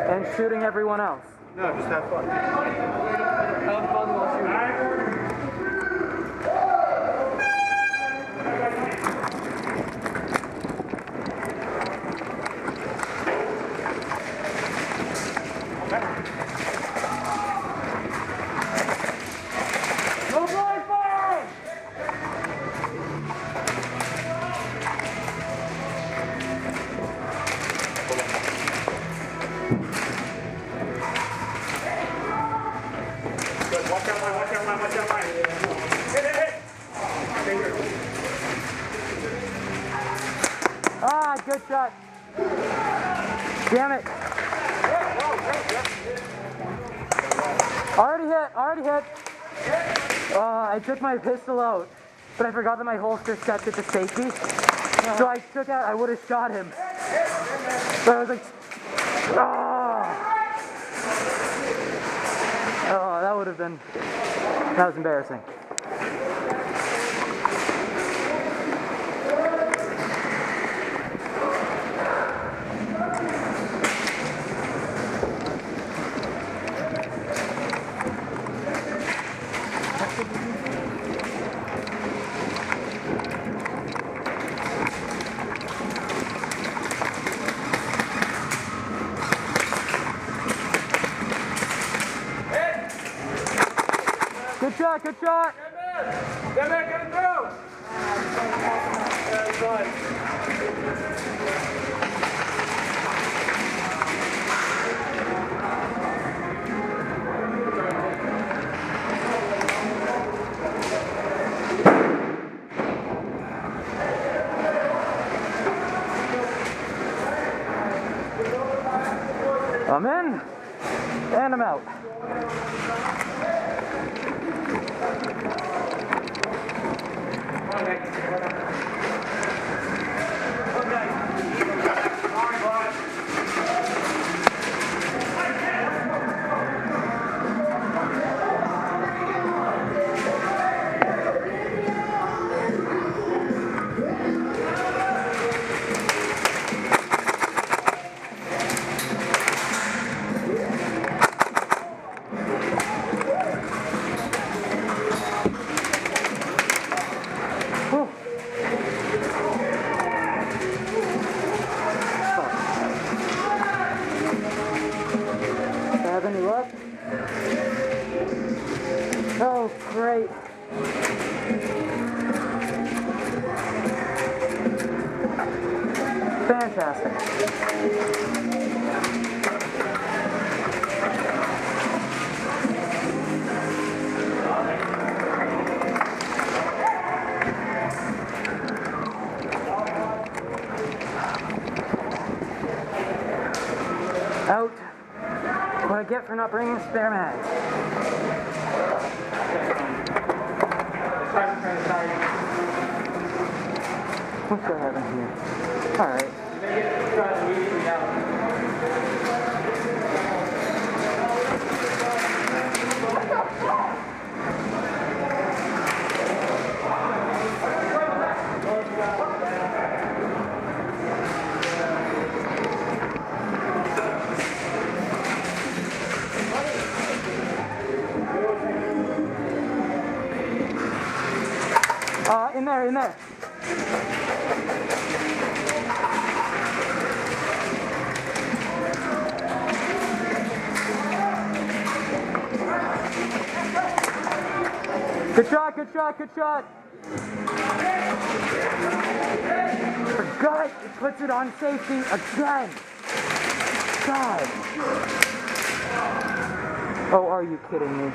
And shooting everyone else. No, just have fun. Have fun while shooting. Watch that line. Hit. Ah, good shot. Damn it. Already hit. I took my pistol out, but I forgot that my holster set it to safety. So I took out, I would have shot him. But I was like, that was embarrassing. Good shot. Get it through. That's fun. I'm in, and I'm out. Have any luck? Oh, great. Fantastic. Out. What I get for not bringing a spare mag. What's that having here? Alright. In there. Good shot. Forgot it puts it on safety again. God. Oh, are you kidding me?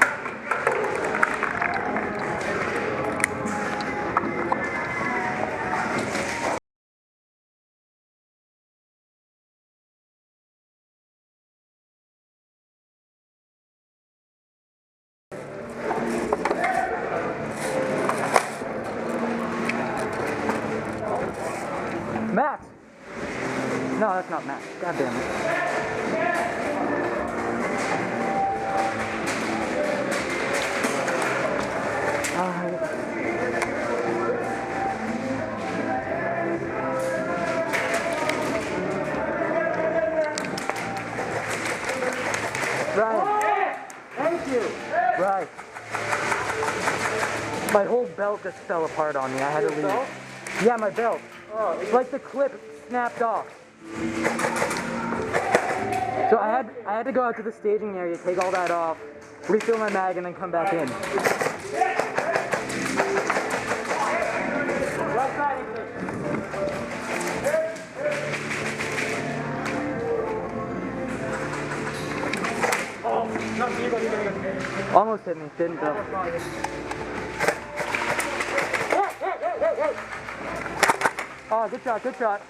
Matt! No, that's not Matt. God damn it. Right. Thank you. Right. My whole belt just fell apart on me. I had to leave. Belt? Yeah, my belt. Oh, It's like the clip snapped off. So I had to go out to the staging area, take all that off, refill my mag, and then come back in. Left side. Almost hit me, didn't though. Oh, good shot, good shot.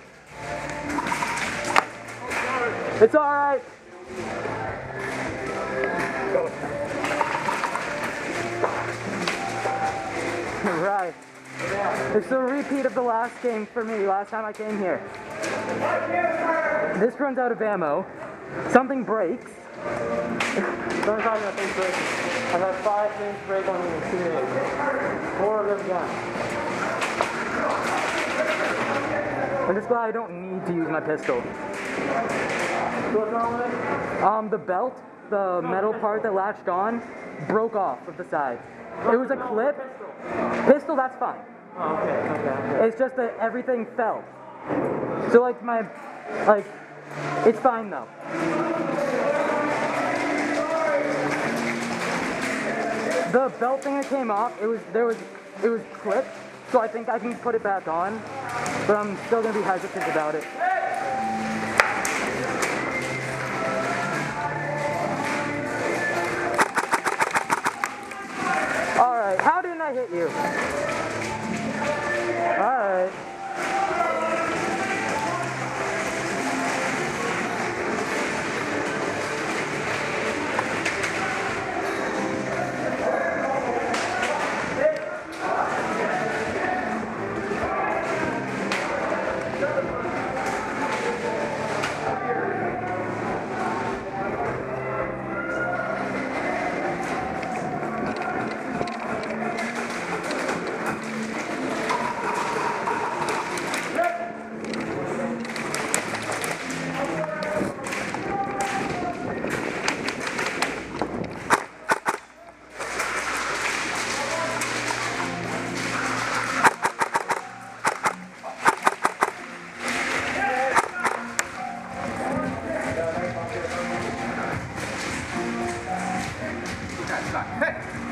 It's alright. Right. It's a repeat of the last game for me, last time I came here. This runs out of ammo. Something breaks. Don't talk about things breaking. I've had 5 things break on me in 2 days. 4 of them gone. I'm just glad I don't need to use my pistol. What's wrong with it? The belt, the metal part that latched on, broke off of the side. It was a clip. Pistol, that's fine. Oh, okay. It's just that everything fell. So it's fine though. The belt thing that came off, it was clipped, so I think I can put it back on, but I'm still gonna be hesitant about it. Alright, how didn't I hit you? Alright.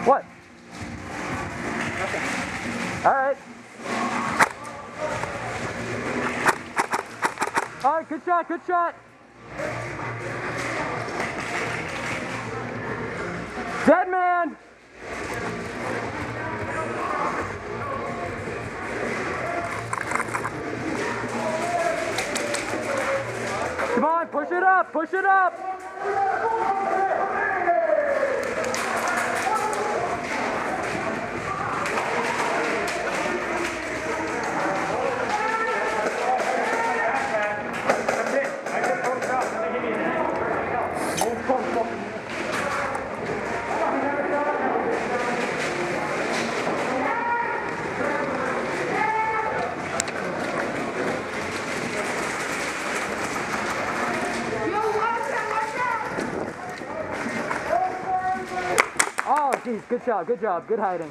What? Alright. Alright, good shot, good shot. Dead man! Come on, push it up, push it up! Oh, geez, good job, good hiding.